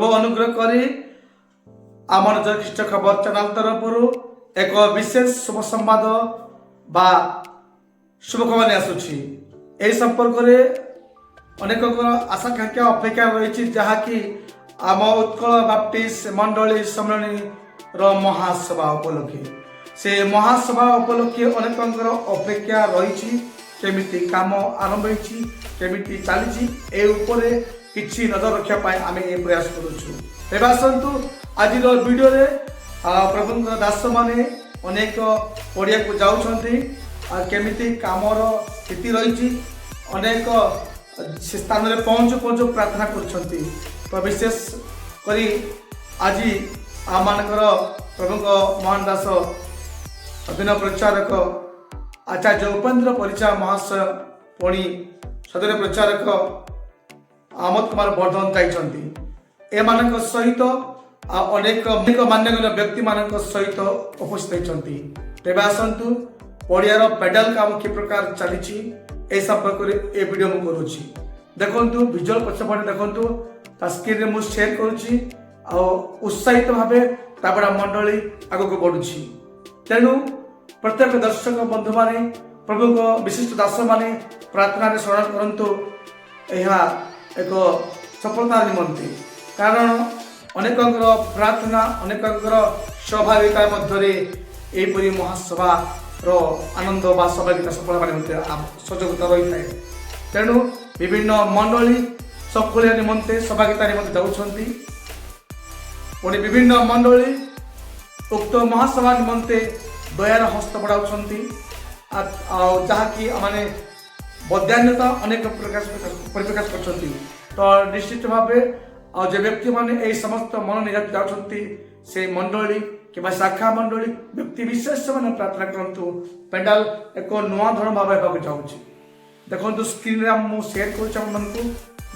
प्रभु अनुग्रह करी आमर जयकृष्ण खबर चैनल तरफ एक विशेष शुभ संवाद बा शुभ खबर आसुची एही संपर्क रे अनेक आशा आकांक्षा अपेक्षा रही जहाँकि आम उत्कल बाप्टिस्ट मंडली सम्मिलनी महासभा उपलक्षे से महासभा उपलक्षे अनेक अपेक्षा रही केमिति काम आरंभ होती केमिति चली किछि नजर रखापी आम ये प्रयास करुचु तेज आसतु आज वीडियो रे प्रभु दास माने अनेक पड़िया को जाउछंती केमिति कामर स्थिति रही अनेक से स्थान में पहुँचु पहुँचु प्रार्थना करुछंती तो विशेष करी आज आम प्रभु महान दास अभिनव प्रचारक आचार्य उपेन्द्र परिचा महाशय पुणी सदर प्रचारक आमोद कुमार वर्धन जाइछंती एमान सहित अनेक मान्यगण्य व्यक्ति मान सहित उपस्थित होती तेज आसतु पड़ियार पेडाल काम कि प्रकार चली ए संपर्क में ए वीडियो मु करुच्ची देखु विजुअल पछपटे देखु स्क्रीन में मुझे शेयर करुच्ची उत्साहित भाव ताबड़ा मंडली आग को बढ़ुची तेणु प्रत्येक दर्शक बंधु माने प्रभु को विशिष्ट दास माने प्रार्थना स्मरण करंतु यह एक सफलता निमंते कारण अनेक प्रार्थना अनेक सहभागिता मध्य यहपरी महासभा आनंद बा सहभागिता सफल सहयोगिता रही है तेणु विभिन्न मंडली सफलिया निमंते सहभागिता निमंते जाउछंती पुणी विभिन्न मंडली उक्त महासभा निमंते दयार हस्त बढ़ाउछंती जहाँकि माने बद्यान्यता अनेक परिप्रकाश करछंती तो निश्चित भाव जो व्यक्ति माने ए समस्त मन निराश जाउछंती से मंडली कि शाखा मंडली व्यक्ति विशेष मैंने प्रार्थना करंतु पेंडाल एक नुआ धरण भाव होगा चाहूँगी देखो स्क्रीन में मुझे शेयर करूँ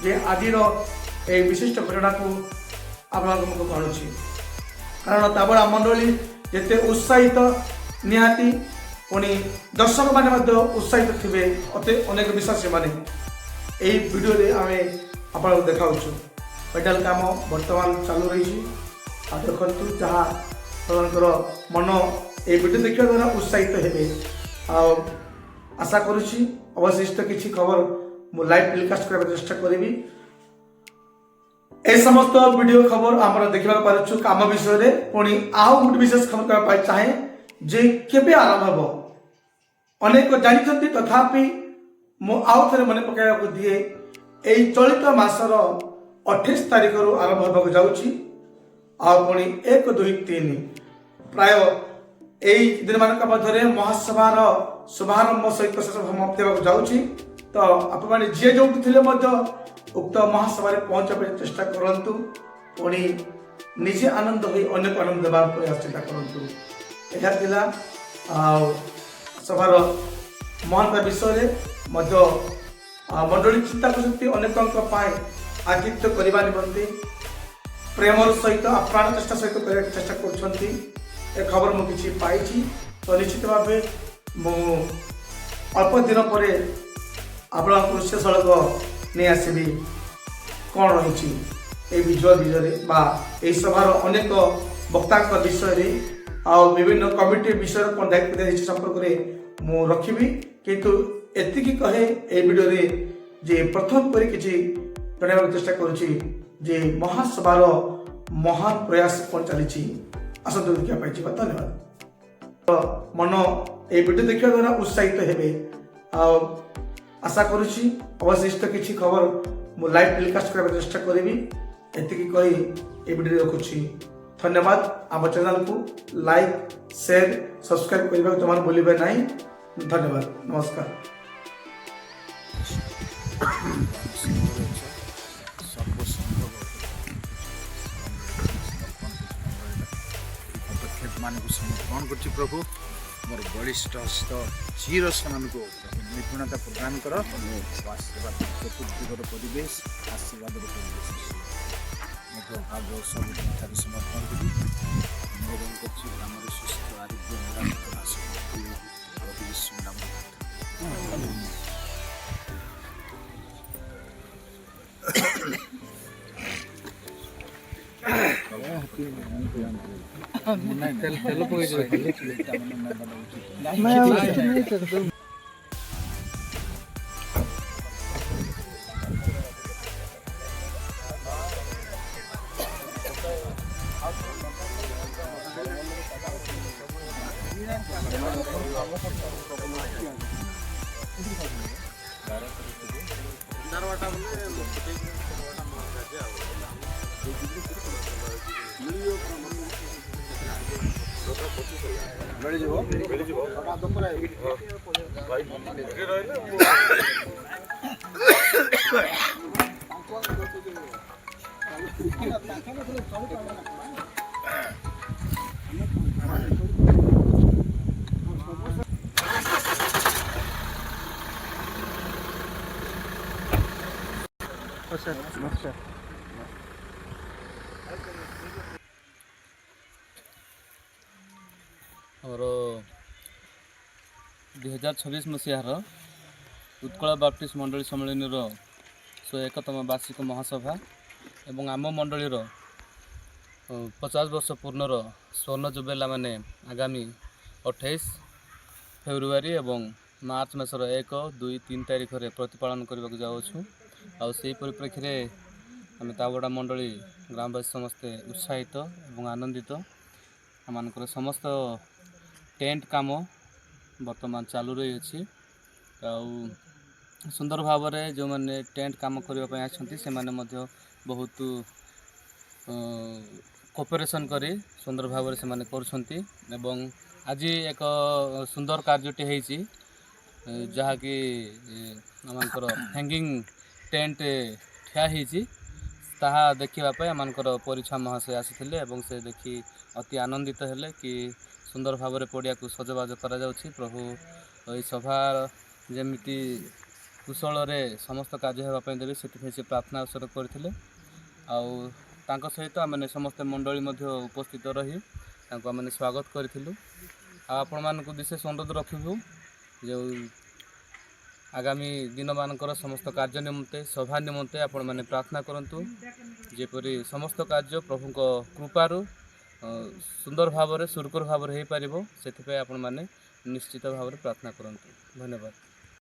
जे आज विशिष्ट घटना को आप कहूँ कारण ताबड़ा मंडली जिते उत्साहित निहाती पुणी दर्शक मैंने उत्साहित थे अति अनेक विश्वासी मैंने यही वीडियो आम आपको देखा पेडाल काम बर्तमान चालू रही देखु जहाँ मन ये वीडियो देखा द्वारा उत्साहित हेबे आशा करुच्ची अवशिष्ट किसी खबर मु लाइव टेलीकास्ट करने चेष्टा करी ए समस्त वीडियो खबर आम देखा पार्छु काम विषय में पुणी आउ गोटे विशेष खबर करने चाहे जे केबे आरंभ हो अनेक जानते तथापि मु आउ थे मन पकड़ा दिए यही चलित मासर 28 तारीख रु आरंभ होगा जाऊँगी पुणी 1 2 3 प्राय यही दिन मान मध्य महासभार शुभारंभ सहित समाप्ति होगा जाऊँगी तो आपने जी जो थे उक्त महासभा पहुँचा चेष्टा करूँ पुणी निजे आनंद हो अनेक आनंद देवा प्रयास चेष्टा करूँ यह सभार महानता विषय मंडली चिंता करती अनेक आतिथ्य करने निमंते प्रेमर सहित प्राण चेष्टा सहित चेष्टा कर खबर मुझे पाई तो निश्चित भाव मु अल्प दिन पर आप दृश्य सड़क नहीं आसबि कौन रही विजुअल वीडियो यही सभार अनेक वक्ता विषय विभिन्न कमिटी विषय कौन दायित्व दिया संपर्क में मु रखी किंतु एति कहे ए वीडियो रे जे प्रथम पर किसी जनाइबा चेष्टा करुच्ची जे महासभार महान प्रयास कौन चली आसतु देखा पाई धन्यवाद मन ये वीडियो देखा द्वारा उत्साहित हेबे आशा करुच्ची अवशिष्ट किसी खबर मु लाइव टेलीकास्ट करने चेष्टा करी एति कही ए वीडियो रखुच्छी धन्यवाद आम चैनल को लाइक शेयर सब्सक्राइब करने जमा भूलिए ना धन्यवाद नमस्कार समर्पण कर प्रभु मोर बलिष्ठ हस्त चिर सेमान को निपुणता प्रदान कर आशीर्वाद चतुर्दिगर परिवेश आशीर्वाद परिवेश भाव सब समर्पण करी निवेदन कर सुस्थ आरोग्य निरामय ଆମର 2026 ମସିହାର ଉତ୍କଳ ବାପ୍ଟିଷ୍ଟ ମଣ୍ଡଳୀ ସମ୍ମିଳନୀର 101ତମ ବାର୍ଷିକ ମହାସଭା ଏବଂ ଆମ ମଣ୍ଡଳୀର 50 ବର୍ଷ ପୂର୍ଣ୍ଣର ସ୍ୱର୍ଣ୍ଣ ଜୁବେଲା ମାନେ ଆଗାମୀ 28 ଫେବୃଆରୀ ଏବଂ ମାର୍ଚ୍ଚ ମାସର 1, 2, 3 ତାରିଖରେ ପ୍ରତିପାଳନ କରିବାକୁ ଯାଉଅଛୁ। ଆଉ ସେହି ପରିପ୍ରେକ୍ଷୀରେ ଆମେ ତାବଡ଼ା ମଣ୍ଡଳୀ ଗ୍ରାମବାସୀ ସମସ୍ତେ ଉତ୍ସାହିତ ଏବଂ ଆନନ୍ଦିତ। ଆମମାନଙ୍କର ସମସ୍ତ ଟେଣ୍ଟ କାମ ବର୍ତ୍ତମାନ ଚାଲୁ ରହିଅଛି। ଆଉ ସୁନ୍ଦର ଭାବରେ ଯେଉଁମାନେ ଟେଣ୍ଟ କାମ କରିବା ପାଇଁ ଆସିଛନ୍ତି ସେମାନେ ମଧ୍ୟ ବହୁତ କୋପରେସନ୍ କରି ସୁନ୍ଦର ଭାବରେ ସେମାନେ କରୁଛନ୍ତି। ଏବଂ ଆଜି ଏକ ସୁନ୍ଦର କାର୍ଯ୍ୟଟି ହେଇଛି ଯାହାକି ଆମମାନଙ୍କର ହ୍ୟାଙ୍ଗିଂ ଟେଣ୍ଟ ଠିଆ ହେଇଛି। ତାହା ଦେଖିବା ପାଇଁ ଆମମାନଙ୍କର ପରିଛା ମହାଶୟ ଆସିଥିଲେ ଏବଂ ସେ ଦେଖି ଅତି ଆନନ୍ଦିତ ହେଲେ କି ସୁନ୍ଦର ଭାବରେ ପଡ଼ିଆକୁ ସଜବାଜ କରାଯାଉଛି। ପ୍ରଭୁ ଏହି ସଭା ଯେମିତି କୁଶଳରେ ସମସ୍ତ କାର୍ଯ୍ୟ ହେବା ପାଇଁ ଦେବେ ସେଥିପାଇଁ ସେ ପ୍ରାର୍ଥନା ଉତ୍ସର୍ଗ କରିଥିଲେ। ଆଉ ତାଙ୍କ ସହିତ ଆମେ ସମସ୍ତେ ମଣ୍ଡଳୀ ମଧ୍ୟ ଉପସ୍ଥିତ ରହି ତାଙ୍କୁ ଆମେ ସ୍ୱାଗତ କରିଥିଲୁ। ଆଉ ଆପଣମାନଙ୍କୁ ବିଶେଷ ଅନୁରୋଧ ରଖିବୁ ଯେଉଁ ଆଗାମୀ ଦିନମାନଙ୍କର ସମସ୍ତ କାର୍ଯ୍ୟ ନିମନ୍ତେ ସଭା ନିମନ୍ତେ ଆପଣମାନେ ପ୍ରାର୍ଥନା କରନ୍ତୁ ଯେପରି ସମସ୍ତ କାର୍ଯ୍ୟ ପ୍ରଭୁଙ୍କ କୃପାରୁ ସୁନ୍ଦର ଭାବରେ ସୁରୁଖୁରୁ ଭାବରେ ହୋଇପାରିବ। ସେଥିପାଇଁ ଆପଣମାନେ ନିଶ୍ଚିତ ଭାବରେ ପ୍ରାର୍ଥନା କରନ୍ତୁ। ଧନ୍ୟବାଦ।